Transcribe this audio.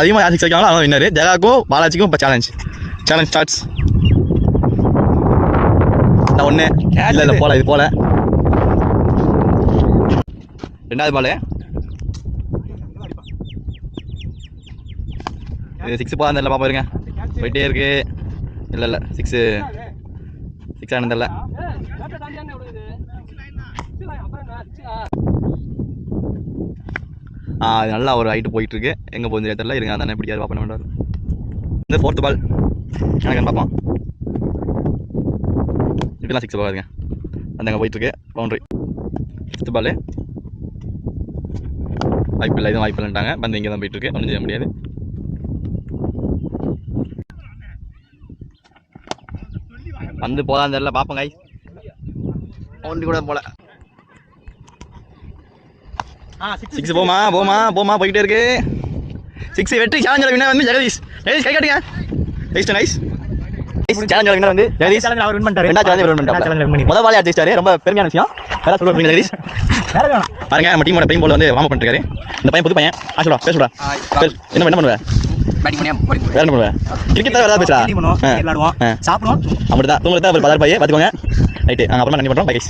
அதிகமாக யார் சிக்ஸ் வைக்காங்களோ அவன் வின்னர். ஜெகாக்கும் பாலாஜிக்கும் இப்போ சேலஞ்ச் ஸ்டார்ட்ஸ். நான் ஒன்று இல்லை போல இது போல ரெண்டாவது பால் இது 6 போதான் தெரியல. பாப்பா இருங்க போயிட்டே இருக்கு. இல்லை 6 ஆனது தெரியல. அது நல்லா ஒரு ஹைட்டு போயிட்டு இருக்கு. எங்கே போகுது தெரியல. இருங்க அதானே பிடிக்காது பார்ப்பேன் வேண்டாம். இந்த 4th பால் எனக்கு பார்ப்போம். இப்போலாம் 6 போகாதுங்க. அந்தங்க போயிட்டுருக்கு பவுண்ட்ரி. 5th பால் வாய்ப்பில்லை. எதுவும் வாய்ப்பு இல்லைன்ட்டாங்க. பந்து இங்கே தான் போயிட்டுருக்கு. ஒன்றும் செய்ய முடியாது. பந்து போதான் தெரியல. பார்ப்போங்க. ஒன்று கூட போல 6 போமா போய்கிட்டே இருக்கு. 6 வெற்றி. சேலஞ்சர் வின்னர் வந்து ஜெகதீஷ் கை காட்டுங்க. நைஸ் சேலஞ்சர் வின்னர் வந்து ஜெகதீஷ். அவர் வின் பண்ணிட்டாரு. ரெண்டாவது சேலஞ்சர் வின் பண்ணிட்டாரு. முதல் பாலே அடிச்சாரு. ரொம்ப பெருமையான விஷயம். வேற சொல்லுங்க ஜெகதீஷ். பாருங்க நம்ம டீமோட டைம் போல வந்து வார்ம் அப் பண்ணிருக்காரு. இந்த பையன் புது பையன். பேசுடா என்ன பண்ணுவ? வேற என்ன பண்ணுவ? கிரிக்கெட் தான் வேற பேசுறா. விளையாடுவோம் சாப்பிடுவோம் அப்படிதான். தூங்குறதா ஒரு 10 பாத்துக்கோங்க. ரைட்டு. அப்புறமா கண்டிப்பா பண்றோம். Bye guys.